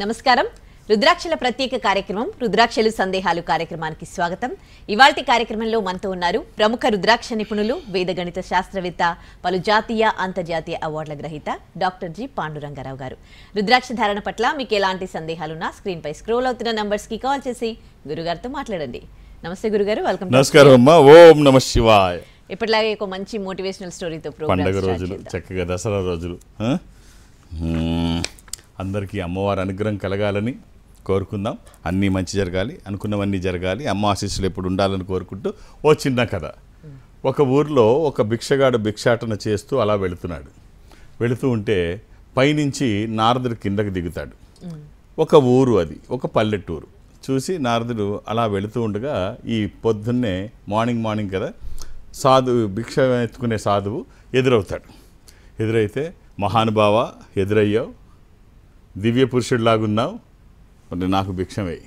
నమస్కారం. రుద్రాక్షల ప్రత్యేక కార్యక్రమం రుద్రాక్షలు సందేహాలు కార్యక్రమానికి స్వాగతం. ఇవాల్టి కార్యక్రమంలో మనతో ఉన్నారు ప్రముఖ రుద్రాక్ష నిపుణులు, వేద గణిత శాస్త్రవేత్త, పలు జాతీయ అంతర్జాతీయ అవార్డుల గ్రహీత డాక్టర్ జి పాండురంగారావు గారు. రుద్రాక్ష ధారణ పట్ల మీకు ఎలాంటి సందేహాలున్నా స్క్రీన్ పై స్క్రోల్ అవుతున్న నంబర్స్ కి కాల్ చేసి గురుగారితో మాట్లాడండి. నమస్తే గురుగారు, వెల్కమ్. నమస్కారం అమ్మా. ఓం నమః శివాయ. ఇప్పటిలాగే ఒక మంచి మోటివేషనల్ స్టోరీతో పండగ రోజులు, చక్కగా దసరా రోజులు, అందరికీ అమ్మవారి అనుగ్రహం కలగాలని కోరుకుందాం. అన్నీ మంచి జరగాలి, అనుకున్నవన్నీ జరగాలి, అమ్మ ఆశీస్సులు ఎప్పుడు ఉండాలని కోరుకుంటూ ఓ చిన్న కథ. ఒక ఊర్లో ఒక భిక్షగాడు భిక్షాటన చేస్తూ అలా వెళుతూ ఉంటే పైనుంచి నారదుడు కిందకి దిగుతాడు. ఒక ఊరు, అది ఒక పల్లెటూరు. చూసి నారదుడు అలా వెళుతూ ఉండగా ఈ పొద్దున్నే మార్నింగ్ కదా, సాధువు, భిక్ష ఎత్తుకునే సాధువు ఎదురైతే, మహానుభావ ఎదురయ్యావు, దివ్య పురుషుడిలాగున్నావు, మరి నాకు భిక్షం వేయి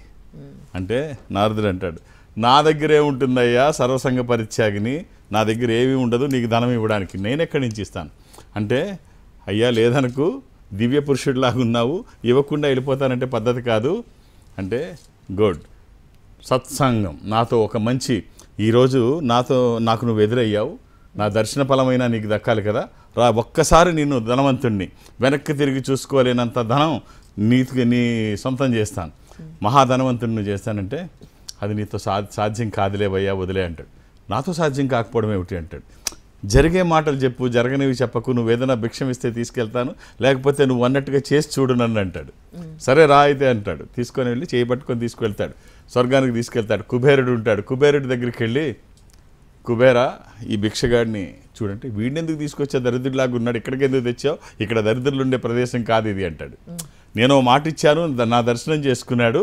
అంటే నారదుడు అంటాడు, నా దగ్గర ఏముంటుందయ్యా సర్వసంగ పరిత్యాగిని, నా దగ్గర ఏమీ ఉండదు నీకు ధనం ఇవ్వడానికి, నేను ఎక్కడి నుంచి ఇస్తాను అంటే, అయ్యా లేదనుకు, దివ్య పురుషుడిలాగున్నావు, ఇవ్వకుండా వెళ్ళిపోతానంటే పద్ధతి కాదు అంటే, గుడ్, సత్సంగం, నాతో ఒక మంచి, ఈరోజు నాకు నువ్వు ఎదురయ్యావు, నా దర్శన ఫలమైనా నీకు దక్కాలి కదా, రా ఒక్కసారి నిన్ను ధనవంతుణ్ణి, వెనక్కి తిరిగి చూసుకోలేనంత ధనం నీ సొంతం చేస్తాను, మహాధనవంతుడిని చేస్తానంటే, అది నీతో సాధ్యం కాదులేవయ్యా, వదిలే అంటాడు. నాతో సాధ్యం కాకపోవడం ఏమిటి అంటాడు. జరిగే మాటలు చెప్పు, జరగనివి చెప్పకు, నువ్వు ఏదైనా భిక్షం ఇస్తే తీసుకెళ్తాను, లేకపోతే నువ్వు అన్నట్టుగా చేసి చూడు నన్ను అంటాడు. సరే రా అయితే అంటాడు. తీసుకొని వెళ్ళి చేయబట్టుకొని తీసుకువెళ్తాడు, స్వర్గానికి తీసుకెళ్తాడు. కుబేరుడు ఉంటాడు. కుబేరుడి దగ్గరికి వెళ్ళి, కుబేరా, ఈ భిక్షగాడిని చూడంటే, వీడిని ఎందుకు తీసుకొచ్చా, దరిద్రులాగా ఉన్నాడు, ఇక్కడికి ఎందుకు తెచ్చావు, ఇక్కడ దరిద్రులు ఉండే ప్రదేశం కాదు ఇది అంటాడు. నేను మాట ఇచ్చాను, నా దర్శనం చేసుకున్నాడు,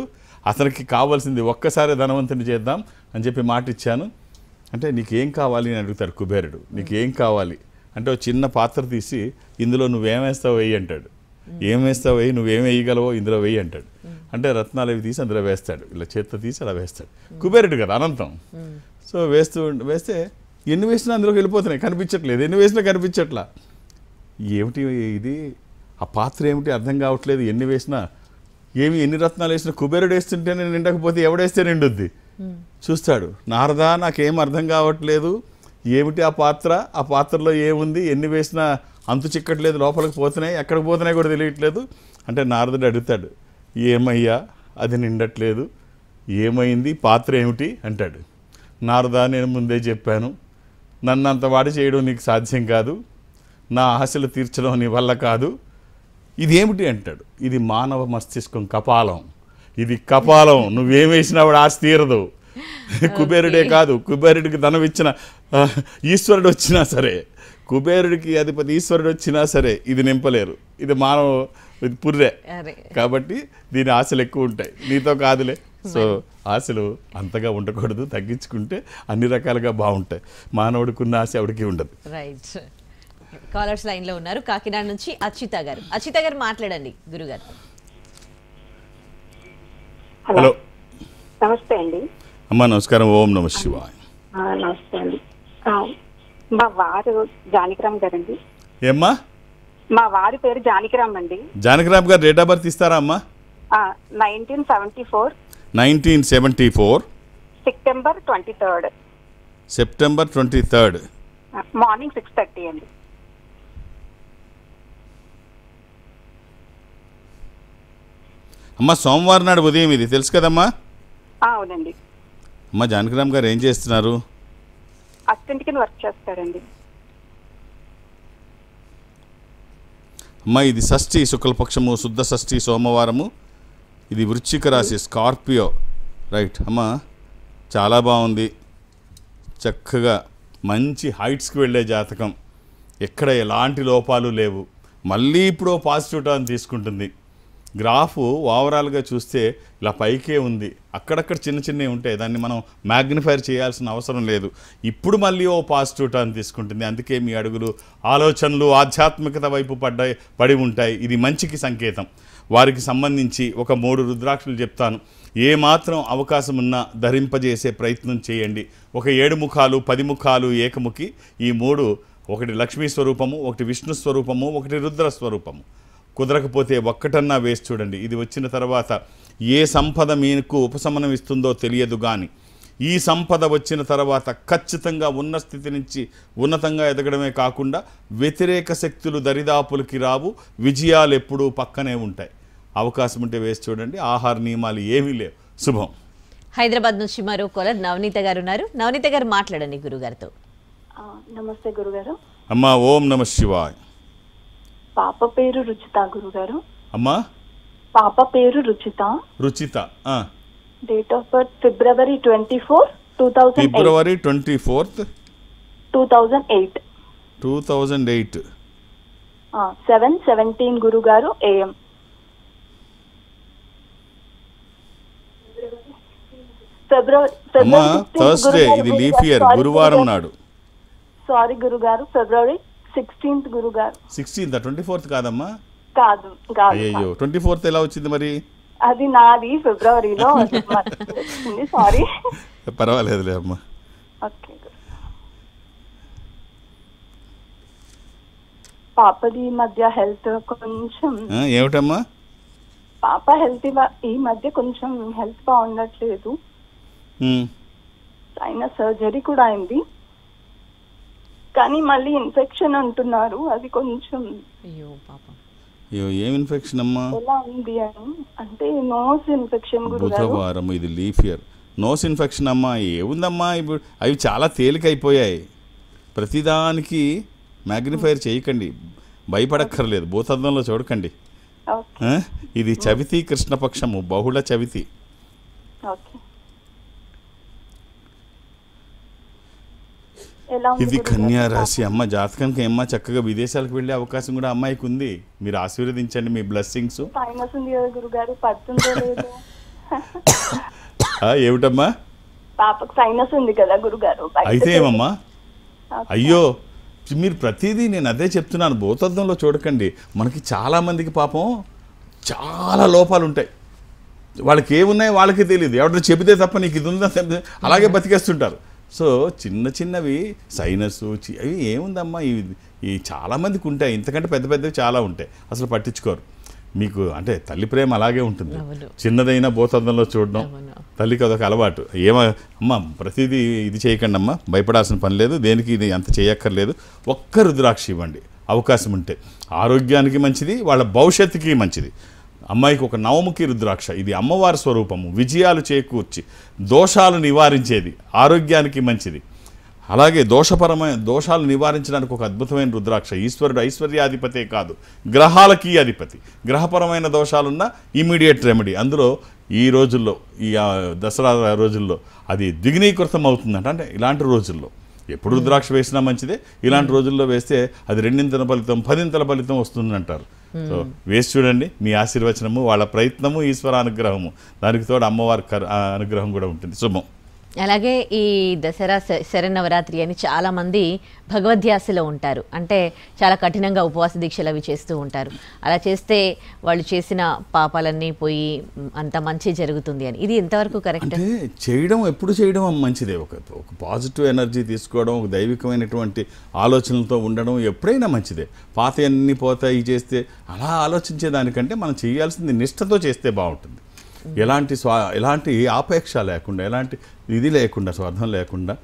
అతనికి కావాల్సింది ఒక్కసారి ధనవంతుని చేద్దాం అని చెప్పి మాట ఇచ్చాను అంటే, నీకేం కావాలి అని అడుగుతాడు కుబేరుడు. నీకేం కావాలి అంటే, ఒక చిన్న పాత్ర తీసి ఇందులో నువ్వేమేస్తావు వేయి అంటాడు. ఏం వేస్తావు వేయి, నువ్వేం వేయగలవో ఇందులో వేయి అంటాడు. అంటే రత్నాలు అవి తీసి అందులో వేస్తాడు, ఇలా చేత్తో తీసి అలా వేస్తాడు. కుబేరుడు కదా, అనంతం. సో వేస్తే ఎన్ని వేసినా అందులోకి వెళ్ళిపోతున్నాయి, కనిపించట్లేదు, ఎన్ని వేసినా కనిపించట్లా. ఏమిటి ఇది, ఆ పాత్ర ఏమిటి అర్థం కావట్లేదు, ఎన్ని వేసినా ఎన్ని రత్నాలు వేసినా కుబేరుడు వేస్తుంటేనే నిండకపోతే ఎవడేస్తే నిండుద్ది. చూస్తాడు, నారదా నాకేం అర్థం కావట్లేదు, ఏమిటి ఆ పాత్రలో ఏముంది, ఎన్ని వేసినా అంతు చిక్కట్లేదు, లోపలికి పోతున్నాయి, ఎక్కడికి పోతున్నాయి కూడా తెలియట్లేదు అంటే, నారదుడు అడుగుతాడు, ఏమయ్యా అది నిండట్లేదు, ఏమైంది, పాత్ర ఏమిటి అంటాడు. నారదా నేను ముందే చెప్పాను, నన్ను అంత వాడి చేయడం నీకు సాధ్యం కాదు, నా ఆశలు తీర్చడం నీ వల్ల కాదు, ఇది ఏమిటి అంటాడు. ఇది మానవ మస్తిష్కం, కపాలం, ఇది కపాలం, నువ్వేం వేసినా వాడు ఆశ తీరదు. కుబేరుడే కాదు, కుబేరుడికి ధనం ఇచ్చిన ఈశ్వరుడు వచ్చినా సరే, కుబేరుడికి అధిపతి ఈశ్వరుడు వచ్చినా సరే ఇది నింపలేరు, ఇది మానవ పుర్రే. కాబట్టి దీని ఆశలు ఎక్కువ ఉంటాయి, నీతో కాదులే. సో ఆశలు అంతగా ఉండకూడదు, తగ్గించుకుంటే అన్ని రకాలుగా బాగుంటాయి. మానవుడికి ఉన్న ఆశ ఎవరికి ఉండదు. రైట్. కాలర్స్ లైన్ లో ఉన్నారు. కాకినాడ నుంచి అచ్యుత గారు మాట్లాడండి గురుగారు. హలో, నమస్తే అండి. అమ్మా నమస్కారం. ఓం నమః శివాయ. నమస్తే అండి. మా వారు జానకిరామ్ గారండి. ఏమ్మా? మా వారి పేరు జానకిరామ్ అండి. జానకిరామ్ గారు డేట్ ఆఫ్ బర్త్ ఇస్తారా అమ్మా? 1974 సెప్టెంబర్ 23rd మార్నింగ్ 6:30 అండి. అమ్మ సోమవారం నాడు ఉదయం ఇది తెలుసు కదమ్మా? అవునండి. అమ్మ జానకిరామ్ గారు ఏం చేస్తున్నారు? అసిస్టెంట్ కింద వర్క్ చేస్తారండి. అమ్మ ఇది షష్ఠి, శుక్లపక్షము, శుద్ధ షష్ఠి, సోమవారము. ఇది వృశ్చిక రాశి, స్కార్పియో. రైట్ అమ్మ, చాలా బాగుంది, చక్కగా మంచి హైట్స్కి వెళ్ళే జాతకం, ఎక్కడ ఎలాంటి లోపాలు లేవు. మళ్ళీ ఇప్పుడు పాజిటివ్ టర్న్ తీసుకుంటుంది. గ్రాఫ్ ఓవరాల్గా చూస్తే ఇలా పైకే ఉంది, అక్కడక్కడ చిన్నవి ఉంటాయి, దాన్ని మనం మ్యాగ్నిఫైర్ చేయాల్సిన అవసరం లేదు. ఇప్పుడు మళ్ళీ పాజిటివ్ టర్న్ తీసుకుంటుంది. అందుకే మీ అడుగులు, ఆలోచనలు ఆధ్యాత్మికత వైపు పడి ఉంటాయి. ఇది మంచికి సంకేతం. వారికి సంబంధించి ఒక 3 రుద్రాక్షలు చెప్తాను. ఏమాత్రం అవకాశం ఉన్నా ధరింపజేసే ప్రయత్నం చేయండి. ఒక 7 ముఖాలు, 10 ముఖాలు, ఏకముఖి, ఈ 3, ఒకటి లక్ష్మీ స్వరూపము, ఒకటి విష్ణు స్వరూపము, ఒకటి రుద్ర స్వరూపము. కుదరకపోతే ఒక్కటన్నా వేసి చూడండి. ఇది వచ్చిన తర్వాత ఏ సంపద మీకు ఉపశమనం ఇస్తుందో తెలియదు, కానీ ఈ సంపద వచ్చిన తర్వాత ఖచ్చితంగా ఉన్న స్థితి నుంచి ఉన్నతంగా ఎదగడమే కాకుండా వ్యతిరేక శక్తులు దరిదాపులకి రావు, విజయాలు ఎప్పుడూ పక్కనే ఉంటాయి. అవకాశం ఉంటే వేసి చూడండి. ఆహార నియమాలు ఏమీ లేవు. శుభం. హైదరాబాద్ నుంచి మరో కాలర్ నవనీత గారు ఉన్నారు. నవనీత గారు మాట్లాడండి గురుగారితో. నమస్తే గురుగారు. అమ్మా ఓం నమ శివాయ్. పాప పేరు రుచిత గురుగారు. అమ్మా పాప పేరు రుచిత. రుచిత. Date of birth February 24, 2008. February 24th 2008. 2008. 7:17 గురుగారు AM. అమ్మా థర్స్డే, ఇది లీఫ్ ఇయర్, గురువారం నాడు. సారీ గురుగారు, February 16th గురుగారు. 16th, 24th కాదమ్మా? కాదు. అయ్యో 24th ఎలా వచ్చింది మరి? అది నాది ఫిబ్రవరిలో సారీ. పర్వాలేదులే అమ్మా. ఓకే. పాపది మధ్య హెల్త్ కొంచెం ఏమిటమ్మా? పాప హెల్త్ ఈ మధ్య కొంచెం హెల్త్ బాగుండట్లేదు. అయినా సర్జరీ కూడా అయింది, కానీ మళ్ళీ ఇన్ఫెక్షన్ అంటున్నారు. అది కొంచెం ఏం ఇన్ఫెక్షన్ అమ్మా? ఎలా ఉంది అని అంటే నోస్ ఇన్ఫెక్షన్. బుధవారం, ఇది లీఫ్ ఇయర్. నోస్ ఇన్ఫెక్షన్ అమ్మా. ఏముందమ్మా, ఇప్పుడు అవి చాలా తేలికైపోయాయి. ప్రతిదానికి మ్యాగ్నిఫైర్ చేయకండి, భయపడక్కర్లేదు, భూతద్దంలో చూడకండి. ఇది చవితి కృష్ణపక్షము, బహుళ చవితి. ఇది కన్యా రాశి. అమ్మ జాతకానికి ఏమ్మా చక్కగా విదేశాలకు వెళ్ళే అవకాశం కూడా అమ్మాయికి ఉంది. మీరు ఆశీర్వదించండి, మీ బ్లెస్సింగ్స్. ఏమిటమ్మా? పాపకు సైనస్ ఉంది కదా గురుగారు. అయితే ఏమమ్మా? అయ్యో మీరు ప్రతిదీ నేను అదే చెప్తున్నాను, భూతద్దంలో చూడకండి. మనకి చాలామందికి పాపం చాలా లోపాలు ఉంటాయి, వాళ్ళకి ఏమున్నాయో వాళ్ళకి తెలియదు. ఎవడో చెబితే తప్ప నీకు ఇది ఉందా అలాగే బతికేస్తుంటారు. సో చిన్న చిన్నవి సైనస్ అవి ఏముందమ్మా, ఈ చాలామందికి ఉంటాయి. ఇంతకంటే పెద్ద పెద్దవి చాలా ఉంటాయి, అసలు పట్టించుకోరు. మీకు అంటే తల్లి ప్రేమ అలాగే ఉంటుంది. చిన్నదైనా భూతద్దంలో చూడడం తల్లికి అదొక అలవాటు. అమ్మ ప్రతిదీ ఇది చేయకండి అమ్మా, భయపడాల్సిన పని లేదు, దేనికి ఇది అంత చేయక్కర్లేదు. ఒక్క రుద్రాక్ష ఇవ్వండి అవకాశం ఉంటే. ఆరోగ్యానికి మంచిది, వాళ్ళ భవిష్యత్తుకి మంచిది. అమ్మాయికి ఒక నవముఖి రుద్రాక్ష, ఇది అమ్మవారి స్వరూపము, విజయాలు చేకూర్చి దోషాలు నివారించేది, ఆరోగ్యానికి మంచిది. అలాగే దోషాలు నివారించడానికి ఒక అద్భుతమైన రుద్రాక్ష. ఈశ్వరుడు ఐశ్వర్యాధిపతే కాదు, గ్రహాలకి అధిపతి. గ్రహపరమైన దోషాలున్న ఇమీడియట్ రెమెడీ. అందులో ఈ రోజుల్లో, ఈ దసరా రోజుల్లో అది ద్విగుణీకృతం అవుతుందంట. అంటే ఇలాంటి రోజుల్లో ఎప్పుడు రుద్రాక్ష వేసినా మంచిదే, ఇలాంటి రోజుల్లో వేస్తే అది 2 ఫలితం 10 ఫలితం వస్తుందంటారు. సో వేసి చూడండి, మీ ఆశీర్వచనము, వాళ్ళ ప్రయత్నము, ఈశ్వర అనుగ్రహము, దానికి తోడు అమ్మవారి అనుగ్రహం కూడా ఉంటుంది. శుభం. అలాగే ఈ దసరా శరన్నవరాత్రి అని చాలామంది భగవద్ధ్యాసలో ఉంటారు. అంటే చాలా కఠినంగా ఉపవాస దీక్షలు అవి చేస్తూ ఉంటారు. అలా చేస్తే వాళ్ళు చేసిన పాపాలన్నీ పోయి అంత మంచి జరుగుతుంది అని, ఇది ఎంతవరకు కరెక్ట్? అంటే చేయడం ఎప్పుడు చేయడం మంచిదే. ఒక పాజిటివ్ ఎనర్జీ తీసుకోవడం, ఒక దైవికమైనటువంటి ఆలోచనలతో ఉండడం ఎప్పుడైనా మంచిదే. పాత అన్నీ పోతాయి చేస్తే అలా ఆలోచించేదానికంటే మనం చేయాల్సింది నిష్ఠతో చేస్తే బాగుంటుంది. ఎలాంటి ఆపేక్ష లేకుండా, ఎలాంటి ఇది లేకుండా, స్వార్థం లేకుండా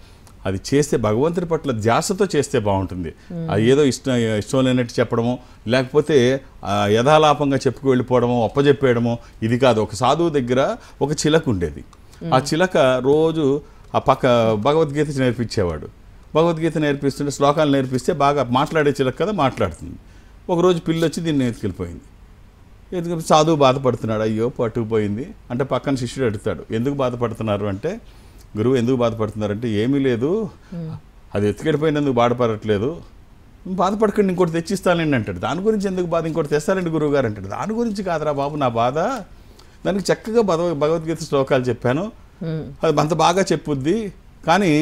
అది చేస్తే భగవంతుడి పట్ల ధ్యాసతో చేస్తే బాగుంటుంది. అది ఏదో ఇష్టం లేనట్టు చెప్పడమో, లేకపోతే యథాలాపంగా చెప్పుకు వెళ్ళిపోవడమో, అప్పచెప్పేయడమో ఇది కాదు. ఒక సాధువు దగ్గర ఒక చిలక ఉండేది. ఆ చిలక రోజు ఆ పక్క భగవద్గీత నేర్పించేవాడు. భగవద్గీత నేర్పిస్తుంటే, శ్లోకాలు నేర్పిస్తే బాగా మాట్లాడే చిలక కదా, మాట్లాడుతుంది. ఒకరోజు పిల్లి వచ్చి దీన్ని ఎత్తుకెళ్ళిపోయింది. ఎందుకంటే సాధువు బాధపడుతున్నాడు, అయ్యో పట్టుకుపోయింది అంటే పక్కన శిష్యుడు అడుగుతాడు, ఎందుకు బాధపడుతున్నారు అంటే, గురువు ఎందుకు బాధపడుతున్నారంటే, ఏమీ లేదు, అది ఎత్తుకెళ్ళిపోయినందుకు బాధపడట్లేదు, బాధపడకండి ఇంకోటి తెచ్చిస్తానండి అంటాడు. దాని గురించి ఎందుకు బాధ, ఇంకోటి తెస్తానండి గురువు గారు అంటాడు. దాని గురించి కాదురా బాబు నా బాధ, దానికి చక్కగా భగవద్గీత శ్లోకాలు చెప్పాను, అది అంత బాగా చెప్పుద్ది, కానీ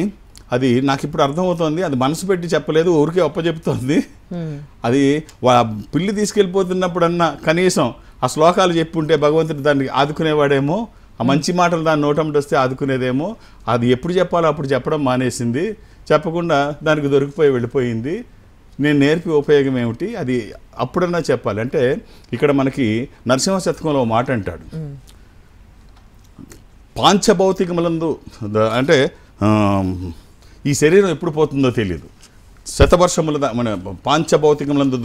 అది నాకు ఇప్పుడు అర్థమవుతోంది, అది మనసు పెట్టి చెప్పలేదు, ఊరికే ఒప్పచెప్తోంది. అది పిల్లి తీసుకెళ్ళిపోతున్నప్పుడన్నా కనీసం ఆ శ్లోకాలు చెప్పుంటే భగవంతుడు దాన్ని ఆదుకునేవాడేమో, ఆ మంచి మాటలు దాన్ని నోటంటి వస్తే ఆదుకునేదేమో. అది ఎప్పుడు చెప్పాలో అప్పుడు చెప్పడం మానేసింది, చెప్పకుండా దానికి దొరికిపోయి వెళ్ళిపోయింది. నేను నేర్పి ఉపయోగం ఏమిటి, అది అప్పుడన్నా చెప్పాలి. అంటే ఇక్కడ మనకి నరసింహ శతకంలో మాట అంటాడు, పాంచభౌతికములందు అంటే ఈ శరీరం ఎప్పుడు పోతుందో తెలియదు, శతవర్షముల మన పాంచభౌతికములందు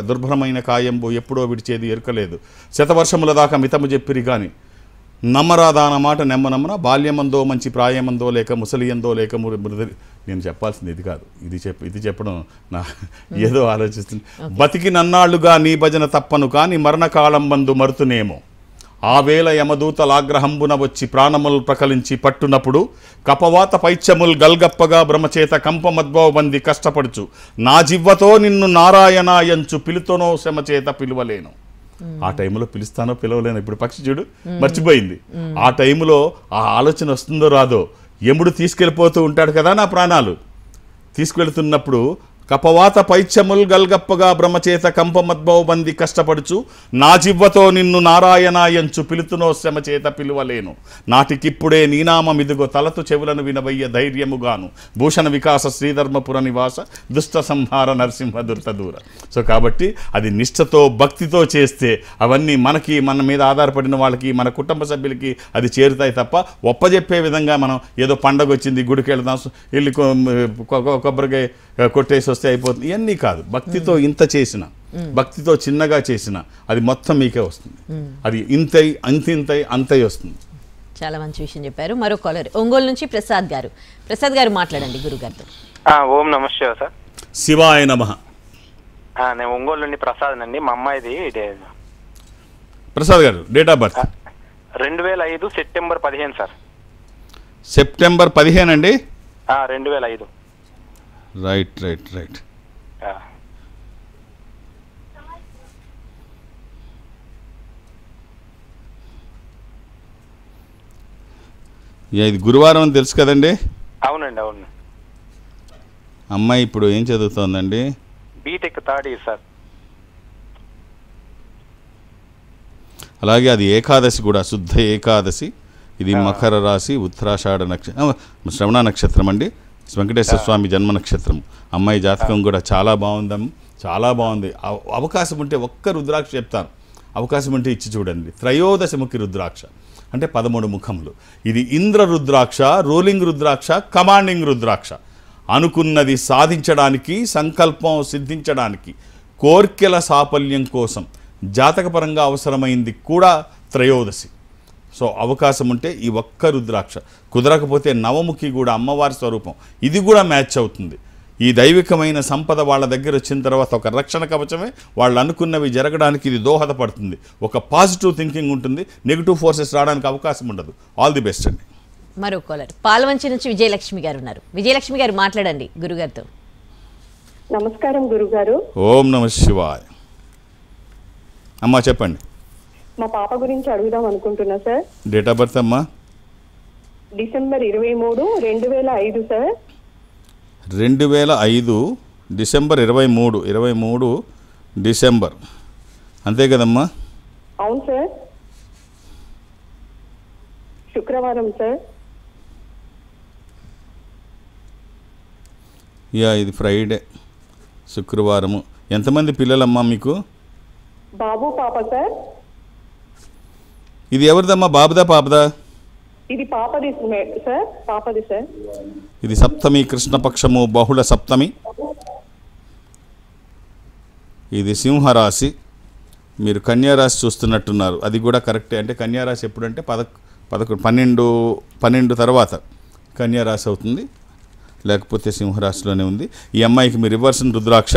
దుర్భరమైన కాయంబు ఎప్పుడో విడిచేది ఎరుకలేదు, శతవర్షముల దాకా మితము చెప్పిరి కానీ నమ్మరాదాన మాట నెమ్మనమ్మన బాల్యమందో మంచి ప్రాయమందో లేక ముసలియందో లేక మృదరి. నేను చెప్పాల్సింది ఇది కాదు, ఇది చెప్పడం నా ఏదో ఆలోచిస్తుంది. బతికి నన్నాళ్ళుగా నీ భజన తప్పను కానీ మరణకాలం బందు మరుతునేమో, ఆ వేళ యమదూతలాగ్రహంబున వచ్చి ప్రాణములు ప్రకలించి పట్టునప్పుడు కపవాత పైత్యముల్ గల్గప్పగా బ్రహ్మచేత కంపమద్భవబంది కష్టపడుచు నా జివ్వతో నిన్ను నారాయణాయంచు పిలుతోనో శ్రమచేత పిలువలేను. ఆ టైంలో పిలుస్తానో పిలవలేను, ఇప్పుడు పక్షి చూడు మర్చిపోయింది. ఆ టైంలో ఆ ఆలోచన వస్తుందో రాదో, యముడు తీసుకెళ్ళిపోతూ ఉంటాడు కదా నా ప్రాణాలు, తీసుకెళ్తున్నప్పుడు కపవాత పైత్యముల్ గల్గప్పగా బ్రహ్మచేత కంపమద్భవబంది కష్టపడుచు నా జివ్వతో నిన్ను నారాయణాయంచు పిలుతునో శ్రమచేత పిలువలేను, నాటికిప్పుడే నీనామమిదుగో తలతు చెవులను వినవయ్య ధైర్యముగాను భూషణ వికాస శ్రీధర్మపుర నివాస దుష్ట సంహార నరసింహ దుర్తదూర. సో కాబట్టి అది నిష్ఠతో భక్తితో చేస్తే అవన్నీ మనకి, మన మీద ఆధారపడిన వాళ్ళకి, మన కుటుంబ సభ్యులకి అది చేరుతాయి తప్ప ఒప్పజెప్పే విధంగా మనం ఏదో పండగ వచ్చింది గుడికి వెళ్దాం వెళ్ళి కొబ్బరికాయ కొట్టేసి వస్తే అయిపోతుంది, ఇవన్నీ కాదు. భక్తితో ఇంత చేసిన, భక్తితో చిన్నగా చేసిన అది మొత్తం మీకే వస్తుంది, అది ఇంతై అంతింతై అంతై వస్తుంది. చాలా మంచి విషయం చెప్పారు. మరో కాలర్ ఒంగోలు నుంచి ప్రసాద్ గారు. ప్రసాద్ గారు మాట్లాడండి గురుగారితో. ఓం నమస్తే సార్. శివాయ నమః. నేను ఒంగోలు నుండి ప్రసాద్ అండి. మా అమ్మాయిది ప్రసాద్ గారు date of birth 2005 September 15 sir. September 15 అండి. 2005. రైట్. ఇది గురువారం అని తెలుసు కదండి? అవునండి, అవును. అమ్మాయి ఇప్పుడు ఏం చదువుతోందండి? BTech third year sir. అలాగే అది ఏకాదశి కూడా, శుద్ధ ఏకాదశి. ఇది మకర రాశి, ఉత్తరాషాఢ శ్రవణ నక్షత్రం అండి, వెంకటేశ్వర స్వామి జన్మ నక్షత్రం. అమ్మాయి జాతకం కూడా చాలా బాగుందమ్మ, చాలా బాగుంది. అవకాశం ఉంటే ఒక్క రుద్రాక్ష చెప్తాను, అవకాశం ఉంటే ఇచ్చి చూడండి. త్రయోదశముఖి రుద్రాక్ష అంటే 13 ముఖములు. ఇది ఇంద్ర రుద్రాక్ష, రోలింగ్ రుద్రాక్ష, కమాండింగ్ రుద్రాక్ష. అనుకున్నది సాధించడానికి, సంకల్పం సిద్ధించడానికి, కోర్కెల సాఫల్యం కోసం జాతకపరంగా అవసరమైంది కూడా త్రయోదశి. సో అవకాశం ఉంటే ఈ ఒక్క రుద్రాక్ష, కుదరకపోతే నవముఖి కూడా అమ్మవారి స్వరూపం, ఇది కూడా మ్యాచ్ అవుతుంది. ఈ దైవికమైన సంపద వాళ్ళ దగ్గర వచ్చిన తర్వాత ఒక రక్షణ కవచమే, వాళ్ళు అనుకున్నవి జరగడానికి ఇది దోహదపడుతుంది. ఒక పాజిటివ్ థింకింగ్ ఉంటుంది, నెగిటివ్ ఫోర్సెస్ రావడానికి అవకాశం ఉండదు. ఆల్ ది బెస్ట్ అండి. మరో కాలర్ పాల్వంచి నుంచి విజయలక్ష్మి గారు ఉన్నారు. విజయలక్ష్మి గారు మాట్లాడండి గురుగారితో. నమస్కారం గురుగారు. ఓం నమ శివాయ. అమ్మా చెప్పండి. మా పాప గురించి అడుగుదాం అనుకుంటున్నా సార్. డేట్ ఆఫ్ బర్త్ అమ్మా? December 23, 2005 sir. 2005 డిసెంబర్ 23 డిసెంబర్, అంతే కదమ్మా? అవును సార్. శుక్రవారం సార్. ఇది ఫ్రైడే, శుక్రవారము. ఎంతమంది పిల్లలమ్మా మీకు? బాబు పాప సార్. ఇది ఎవరిదమ్మా, బాబుదా పాపదా? ఇది పాపది సార్, పాపది సార్. ఇది సప్తమి, కృష్ణపక్షము, బహుళ సప్తమి. ఇది సింహరాశి. మీరు కన్యారాశి చూస్తున్నట్టున్నారు, అది కూడా కరెక్టే. అంటే కన్యారాశి ఎప్పుడంటే 12 తర్వాత కన్యారాశి అవుతుంది, లేకపోతే సింహరాశిలోనే ఉంది. ఈ అమ్మాయికి మీ రివర్సన్ రుద్రాక్ష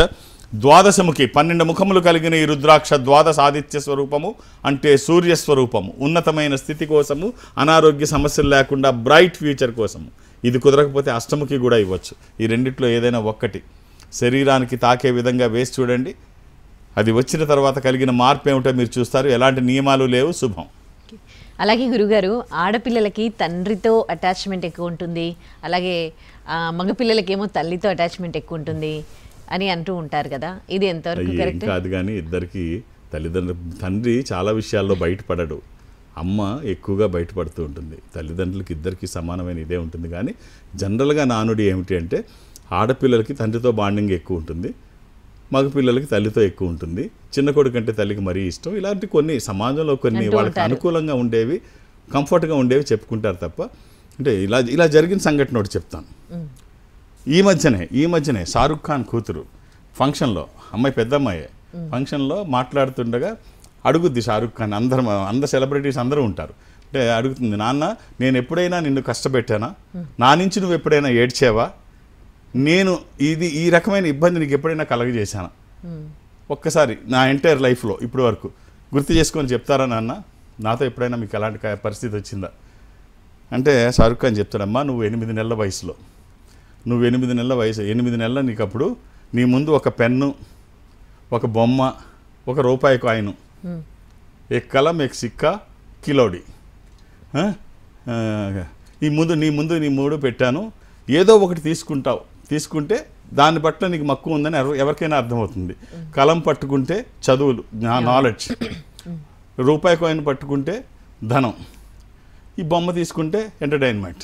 ద్వాదశముఖి, 12 ముఖములు కలిగిన ఈ రుద్రాక్ష ద్వాదశ ఆదిత్య స్వరూపము, అంటే సూర్యస్వరూపము. ఉన్నతమైన స్థితి కోసము, అనారోగ్య సమస్యలు లేకుండా బ్రైట్ ఫ్యూచర్ కోసము. ఇది కుదరకపోతే అష్టముఖి కూడా ఇవ్వచ్చు. ఈ రెండిట్లో ఏదైనా ఒక్కటి శరీరానికి తాకే విధంగా వేసి చూడండి. అది వచ్చిన తర్వాత కలిగిన మార్పు ఏమిటో మీరు చూస్తారు. ఎలాంటి నియమాలు లేవు, శుభం. అలాగే గురుగారు, ఆడపిల్లలకి తండ్రితో అటాచ్మెంట్ ఎక్కువ ఉంటుంది, అలాగే మగపిల్లలకేమో తల్లితో అటాచ్మెంట్ ఎక్కువ ఉంటుంది అని అంటూ ఉంటారు కదా, ఇది ఎంతవరకు కరెక్ట్? కాదు, కానీ ఇద్దరికి తండ్రి చాలా విషయాల్లో బయటపడడు, అమ్మ ఎక్కువగా బయటపడుతూ ఉంటుంది. తల్లిదండ్రులకి ఇద్దరికి సమానమైన ఇదే ఉంటుంది. కానీ జనరల్గా నానుడి ఏమిటి అంటే ఆడపిల్లలకి తండ్రితో బాండింగ్ ఎక్కువ ఉంటుంది, మగపిల్లలకి తల్లితో ఎక్కువ ఉంటుంది, చిన్న కొడుకు అంటే తల్లికి మరీ ఇష్టం. ఇలాంటి కొన్ని సమాజంలో కొన్ని వాళ్ళకి అనుకూలంగా ఉండేవి, కంఫర్ట్గా ఉండేవి చెప్పుకుంటారు తప్ప. అంటే ఇలా జరిగిన సంఘటన ఒకటి చెప్తాను. ఈ మధ్యనే షారుఖ్ ఖాన్ కూతురు ఫంక్షన్లో, అమ్మాయి పెద్ద అమ్మాయే, ఫంక్షన్లో మాట్లాడుతుండగా అడుగుద్ది షారుఖ్ ఖాన్, అందరు సెలబ్రిటీస్ అందరూ ఉంటారు, అంటే అడుగుతుంది, నాన్న నేను ఎప్పుడైనా నిన్ను కష్టపెట్టానా, నా నుంచి నువ్వు ఎప్పుడైనా ఏడ్చావా, నేను ఈ రకమైన ఇబ్బంది నీకు ఎప్పుడైనా కలగజేశానా, ఒక్కసారి నా ఎంటైర్ లైఫ్లో ఇప్పటి వరకు గుర్తు చేసుకొని చెప్తారా నాన్న, నాతో ఎప్పుడైనా మీకు అలాంటి పరిస్థితి వచ్చిందా అంటే షారుఖ్ ఖాన్ చెప్తాడమ్మా, నువ్వు 8 నెలల వయసులో, 8 నెలల నీకు అప్పుడు నీ ముందు ఒక పెన్ను, ఒక బొమ్మ, ఒక రూపాయి కాయిను, ఏ కలం ఏ సిక్కా కిలోడి, నీ ముందు నీ 3 పెట్టాను, ఏదో ఒకటి తీసుకుంటే దాని పట్ల నీకు మక్కువ ఉందని ఎవరికైనా అర్థమవుతుంది. కలం పట్టుకుంటే చదువులు, నాలెడ్జ్, రూపాయి కాయిన్ పట్టుకుంటే ధనం, ఈ బొమ్మ తీసుకుంటే ఎంటర్టైన్మెంట్.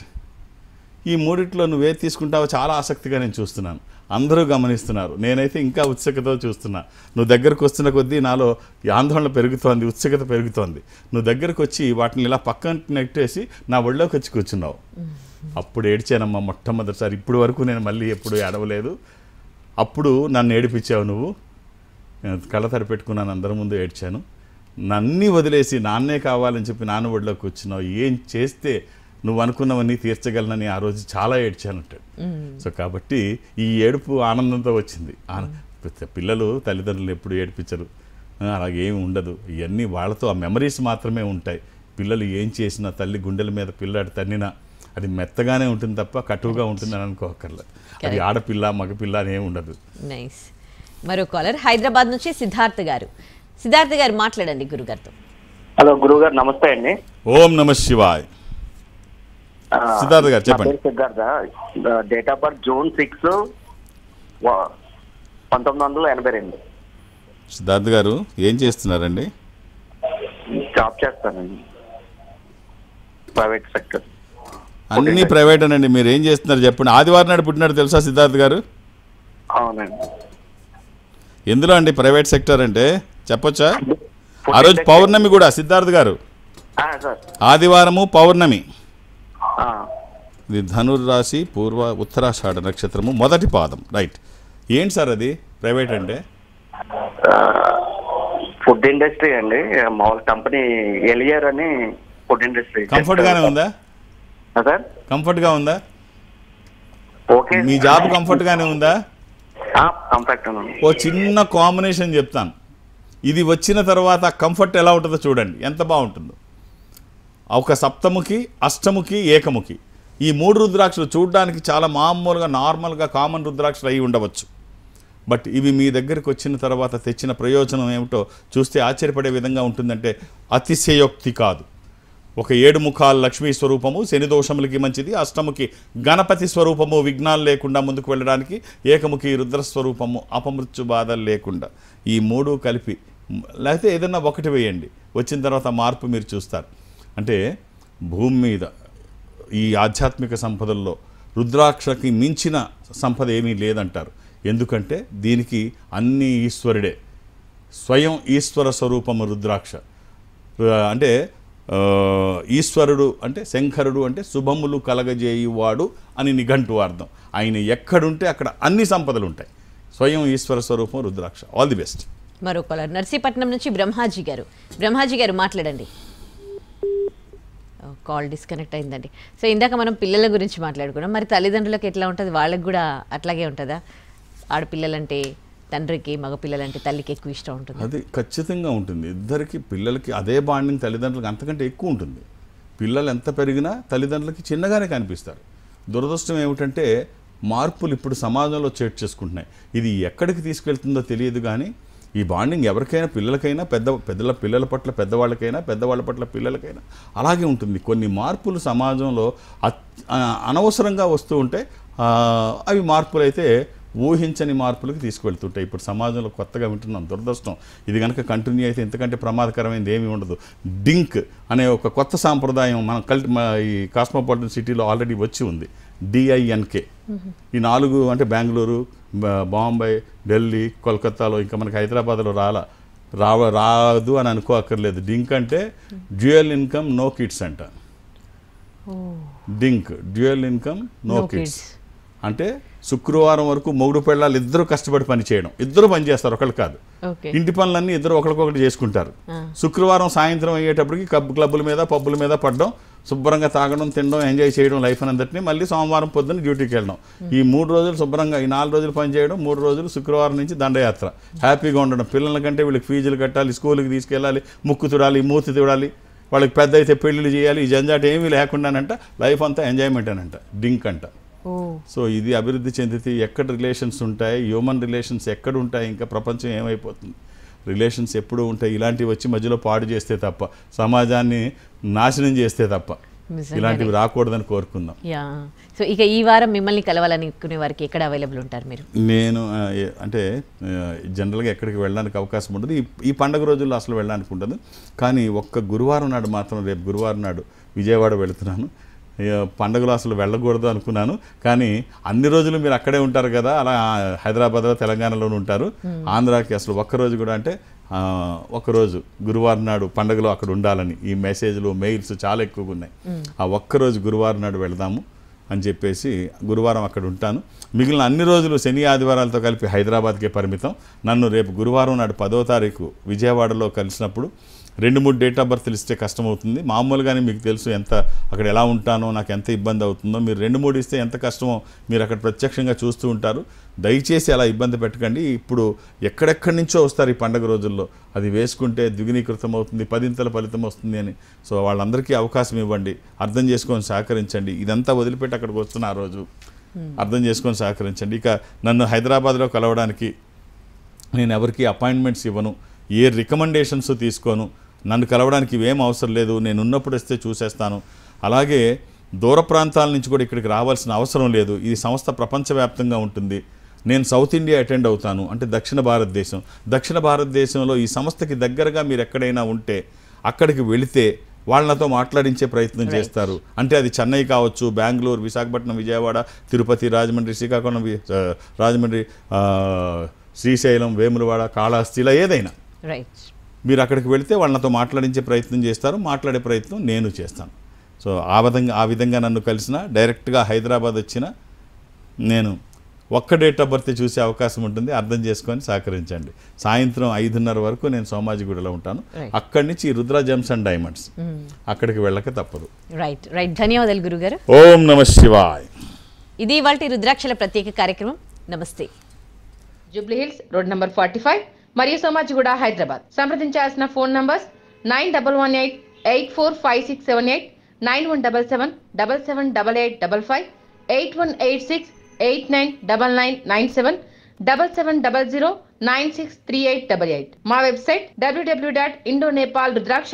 ఈ 3 నువ్వేది తీసుకుంటావో చాలా ఆసక్తిగా నేను చూస్తున్నాను, అందరూ గమనిస్తున్నారు, నేనైతే ఇంకా ఉత్సుకతో చూస్తున్నా. నువ్వు దగ్గరకు వస్తున్న కొద్దీ నాలో ఆందోళన పెరుగుతోంది, ఉత్సుకత పెరుగుతోంది. నువ్వు దగ్గరకు వచ్చి వాటిని ఇలా పక్కన నెట్టేసి నా ఒళ్ళోకి వచ్చి కూర్చున్నావు. అప్పుడు ఏడ్చానమ్మా మొట్టమొదటిసారి, ఇప్పుడు వరకు నేను మళ్ళీ ఎప్పుడు ఏడవలేదు. అప్పుడు నన్ను ఏడిపించావు నువ్వు, కళ్ళ తడి పెట్టుకున్నాను, అందరి ముందు ఏడ్చాను. నన్నీ వదిలేసి నాన్నే కావాలని చెప్పి నాన్న ఒళ్ళోకి కూర్చున్నావు. ఏం చేస్తే నువ్వు అనుకున్నవన్నీ తీర్చగలనని ఆ రోజు చాలా ఏడ్చానంటాడు. సో కాబట్టి ఈ ఏడుపు ఆనందంతో వచ్చింది. పిల్లలు తల్లిదండ్రులు ఎప్పుడు ఏడిపించరు, అలాగేమి ఉండదు. ఇవన్నీ వాళ్ళతో ఆ మెమరీస్ మాత్రమే ఉంటాయి. పిల్లలు ఏం చేసినా తల్లి గుండెల మీద పిల్లాడు తన్నినా అది మెత్తగానే ఉంటుంది తప్ప కటువుగా ఉంటుందని అనుకోకర్లేదు. అది ఆడపిల్ల మగపిల్ల అని ఏమి ఉండదు. నైస్. మరో కాలర్ హైదరాబాద్ నుంచి సిద్ధార్థ్ గారు మాట్లాడండి గురుగారితో. హలో గురుగారు, నమస్తే అండి. ఓం నమ శివాయ్. సిద్ధార్థ గారు చెప్పండి. Siddhartha, date of birth June 6, 1982. Siddharth గారు ఏం చేస్తున్నారండి? జాబ్ చేస్తానండి, ప్రైవేట్ సెక్టర్. అన్ని ప్రైవేట్ అనండి. మీరు ఏం చేస్తున్నారు చెప్పండి. ఆదివారం నాడు పుట్టినాడు తెలుసా సిద్ధార్థ్ గారు? అవునండి. ఎందులో అండి ప్రైవేట్ సెక్టర్ అంటే చెప్పొచ్చా? ఆ రోజు పౌర్ణమి కూడా సిద్ధార్థ్ గారు, ఆదివారము పౌర్ణమి. ఇది ధనుర్రాశి ఉత్తరాషాఢ నక్షత్రము మొదటి పాదం. రైట్. ఏంటి సార్ అది ప్రైవేట్ అంటే? ఫుడ్ ఇండస్ట్రీ అండి, మామూలు కంపెనీ ఎలియర్ అని ఫుడ్ ఇండస్ట్రీ. కంఫర్ట్గానే ఉందా సార్? కంఫర్ట్గా ఉందా? ఓకే. మీ జాబ్ కంఫర్ట్గానే ఉందా? కంఫర్ట్. ఓ చిన్న కాంబినేషన్ చెప్తాను. ఇది వచ్చిన తర్వాత కంఫర్ట్ ఎలా ఉంటుందో చూడండి, ఎంత బాగుంటుందో. ఒక సప్తముఖి, అష్టముఖి, ఏకముఖి, ఈ 3 రుద్రాక్షలు చూడడానికి చాలా మామూలుగా నార్మల్గా కామన్ రుద్రాక్షలు అయి ఉండవచ్చు. బట్ ఇవి మీ దగ్గరికి వచ్చిన తర్వాత తెచ్చిన ప్రయోజనం ఏమిటో చూస్తే ఆశ్చర్యపడే విధంగా ఉంటుందంటే అతిశయోక్తి కాదు. ఒక 7 ముఖాల లక్ష్మీ స్వరూపము శని దోషములకి మంచిది, అష్టముఖి గణపతి స్వరూపము విఘ్నాలు లేకుండా ముందుకు వెళ్ళడానికి, ఏకముఖి రుద్రస్వరూపము అపమృత్యు బాధలు లేకుండా. ఈ 3 కలిపి లేకపోతే ఏదన్నా ఒకటి వేయండి, వచ్చిన తర్వాత మార్పు మీరు చూస్తారు. అంటే భూమి మీద ఈ ఆధ్యాత్మిక సంపదల్లో రుద్రాక్షకి మించిన సంపద ఏమీ లేదంటారు. ఎందుకంటే దీనికి అన్నీ ఈశ్వరుడే, స్వయం ఈశ్వర స్వరూపము రుద్రాక్ష. అంటే ఈశ్వరుడు అంటే శంకరుడు అంటే శుభములు కలగజేయువాడు అని నిఘంటు అర్థం. ఆయన ఎక్కడుంటే అక్కడ అన్ని సంపదలు ఉంటాయి. స్వయం ఈశ్వర స్వరూపం రుద్రాక్ష. All the best. మరో కాలర్ నర్సీపట్నం నుంచి బ్రహ్మాజీ గారు మాట్లాడండి. కాల్ డిస్కనెక్ట్ అయిందండి. సో ఇందాక మనం పిల్లల గురించి మాట్లాడుకున్నాం, మరి తల్లిదండ్రులకు ఎట్లా ఉంటుంది? వాళ్ళకి కూడా అట్లాగే ఉంటుందా? ఆడపిల్లలంటే తండ్రికి, మగపిల్లలంటే తల్లికి ఎక్కువ ఇష్టం ఉంటుంది? అది ఖచ్చితంగా ఉంటుంది. ఇద్దరికి పిల్లలకి అదే బాండింగ్ తల్లిదండ్రులకి అంతకంటే ఎక్కువ ఉంటుంది. పిల్లలు ఎంత పెరిగినా తల్లిదండ్రులకి చిన్నగానే కనిపిస్తారు. దురదృష్టం ఏమిటంటే మార్పులు ఇప్పుడు సమాజంలో చోటు చేసుకుంటున్నాయి. ఇది ఎక్కడికి తీసుకెళ్తుందో తెలియదు కానీ ఈ బాండింగ్ ఎవరికైనా, పిల్లలకైనా, పిల్లల పట్ల పెద్దవాళ్ళకైనా, పెద్దవాళ్ళ పట్ల పిల్లలకైనా అలాగే ఉంటుంది. కొన్ని మార్పులు సమాజంలో అనవసరంగా వస్తూ ఉంటే అవి మార్పులు అయితే ఊహించని మార్పులకు తీసుకువెళ్తుంటాయి. ఇప్పుడు సమాజంలో కొత్తగా వింటున్నాం, దురదృష్టం. ఇది కనుక కంటిన్యూ అయితే ఇంతకంటే ప్రమాదకరమైనది ఏమీ ఉండదు. డింక్ అనే ఒక కొత్త సాంప్రదాయం మన ఈ కాస్మోపాలిటన్ సిటీలో ఆల్రెడీ వచ్చి ఉంది. DINK. ఈ 4 అంటే బెంగళూరు, బాంబే, ఢిల్లీ, కోల్కతాలో, ఇంకా మనకి హైదరాబాద్లో రాదు అని అనుకోక్కర్లేదు. డింక్ అంటే డ్యూయల్ ఇన్కమ్ నో కిడ్స్ అంట. DINK dual income no kids అంటే శుక్రవారం వరకు మొగుడు పెళ్ళాలు ఇద్దరు కష్టపడి పని చేయడం. ఇద్దరు పని చేస్తారు, ఒకళ్ళు కాదు. ఇంటి పనులన్నీ ఇద్దరు ఒకరికొకటి చేసుకుంటారు. శుక్రవారం సాయంత్రం అయ్యేటప్పటికి క్లబ్బుల మీద పబ్బుల మీద పడడం, శుభ్రంగా తాగడం, తినడం, ఎంజాయ్ చేయడం లైఫ్ అందరినీ. మళ్ళీ సోమవారం పొద్దున్న డ్యూటీకి వెళ్ళడం. ఈ 3 రోజులు శుభ్రంగా, ఈ 4 రోజులు పని చేయడం, 3 రోజులు శుక్రవారం నుంచి దండయాత్ర, హ్యాపీగా ఉండడం. పిల్లల కంటే వీళ్ళకి ఫీజులు కట్టాలి, స్కూల్కి తీసుకెళ్ళాలి, ముక్కు తుడాలి, మూతి తుడాలి, వాళ్ళకి పెద్ద అయితే పెళ్ళిళ్ళు చేయాలి. ఈ జంజాట ఏమీ లేకుండానంట లైఫ్ అంతా ఎంజాయ్మెంట్ అనంట, డింక్ అంట. సో ఇది అభివృద్ధి చెందితే ఎక్కడ రిలేషన్స్ ఉంటాయి, హ్యూమన్ రిలేషన్స్ ఎక్కడ ఉంటాయి, ఇంకా ప్రపంచం ఏమైపోతుంది? రిలేషన్స్ ఎప్పుడూ ఉంటాయి. ఇలాంటివి వచ్చి మధ్యలో పాడు చేస్తే తప్ప, సమాజాన్ని నాశనం చేస్తే తప్ప ఇలాంటివి రాకూడదని కోరుకుందాం. సో ఇక ఈ వారం మిమ్మల్ని కలవాలనుకునే వారికి ఎక్కడ అవైలబుల్ ఉంటారు మీరు? నేను అంటే జనరల్గా ఎక్కడికి వెళ్ళడానికి అవకాశం ఉండదు. ఈ పండగ రోజుల్లో అసలు వెళ్ళడానికి ఉండదు. కానీ ఒక్క గురువారం నాడు మాత్రం, రేపు గురువారం నాడు విజయవాడ వెళుతున్నాను. పండుగలో అసలు వెళ్ళకూడదు అనుకున్నాను, కానీ అన్ని రోజులు మీరు అక్కడే ఉంటారు కదా, అలా హైదరాబాద్లో తెలంగాణలోనే ఉంటారు. ఆంధ్రాకి అసలు ఒక్కరోజు కూడా, అంటే ఒకరోజు గురువారం నాడు పండుగలో అక్కడ ఉండాలని ఈ మెసేజ్లు మెయిల్స్ చాలా ఎక్కువగా ఉన్నాయి. ఆ ఒక్కరోజు గురువారం నాడు వెళదాము అని చెప్పేసి గురువారం అక్కడ ఉంటాను. మిగిలిన అన్ని రోజులు శని ఆదివారాలతో కలిపి హైదరాబాద్కే పరిమితం. నన్ను రేపు గురువారం నాడు 10వ తారీఖు విజయవాడలో కలిసినప్పుడు 2-3 డేట్ ఆఫ్ బర్త్లు ఇస్తే కష్టమవుతుంది. మామూలుగానే మీకు తెలుసు ఎంత అక్కడ ఎలా ఉంటానో, నాకు ఎంత ఇబ్బంది అవుతుందో. మీరు 2-3 ఇస్తే ఎంత కష్టమో మీరు అక్కడ ప్రత్యక్షంగా చూస్తూ ఉంటారు. దయచేసి అలా ఇబ్బంది పెట్టకండి. ఇప్పుడు ఎక్కడెక్కడి నుంచో వస్తారు ఈ పండుగ రోజుల్లో. అది వేసుకుంటే ద్విగుణీకృతం అవుతుంది, 10ఇంతల ఫలితం వస్తుంది అని. సో వాళ్ళందరికీ అవకాశం ఇవ్వండి, అర్థం చేసుకొని సహకరించండి. ఇదంతా వదిలిపెట్టి అక్కడికి వస్తున్న ఆ రోజు అర్థం చేసుకొని సహకరించండి. ఇక నన్ను హైదరాబాద్లో కలవడానికి నేను ఎవరికి అపాయింట్మెంట్స్ ఇవ్వను, ఏ రికమెండేషన్స్ తీసుకోను. నన్ను కలవడానికి ఇవేం అవసరం లేదు, నేను ఉన్నప్పుడు వస్తే చూసేస్తాను. అలాగే దూర ప్రాంతాల నుంచి కూడా ఇక్కడికి రావాల్సిన అవసరం లేదు. ఈ సంస్థ ప్రపంచవ్యాప్తంగా ఉంటుంది. నేను సౌత్ ఇండియా అటెండ్ అవుతాను, అంటే దక్షిణ భారతదేశంలో ఈ సంస్థకి దగ్గరగా మీరు ఎక్కడైనా ఉంటే అక్కడికి వెళితే వాళ్ళతో మాట్లాడించే ప్రయత్నం చేస్తారు. అంటే అది చెన్నై కావచ్చు, బెంగళూరు, విశాఖపట్నం, విజయవాడ, తిరుపతి, రాజమండ్రి, శ్రీకాకుళం, రాజమండ్రి, శ్రీశైలం, వేములవాడ, కాళహస్తి, ఇలా ఏదైనా మీరు అక్కడికి వెళితే వాళ్ళతో మాట్లాడించే ప్రయత్నం చేస్తారు. మాట్లాడే ప్రయత్నం నేను చేస్తాను. సో ఆ విధంగా నన్ను కలిసిన, డైరెక్ట్గా హైదరాబాద్ వచ్చిన నేను ఒక్క డేట్ ఆఫ్ బర్త్ చూసే అవకాశం ఉంటుంది. అర్థం చేసుకొని సహకరించండి. సాయంత్రం 5:30 వరకు నేను సోమాజిగూడలో ఉంటాను. అక్కడి నుంచి రుద్ర జెమ్స్ అండ్ డైమండ్స్, అక్కడికి వెళ్ళక తప్పదు. రైట్. ధన్యవాదాలు గురుగారు. ఓం నమః శివాయ్. ఇది ఇవాల్టి రుద్రాక్షల ప్రత్యేక కార్యక్రమం. నమస్తే. జూబ్లీ హిల్స్ రోడ్ నంబర్ 45 మరియు సోమాజిగూడ, హైదరాబాద్. సంప్రదించాల్సిన ఫోన్ నంబర్స్ 9118845678, 9177778855, 8186899997, 7700963888. మా వెబ్సైట్ www.indonepalrudraksha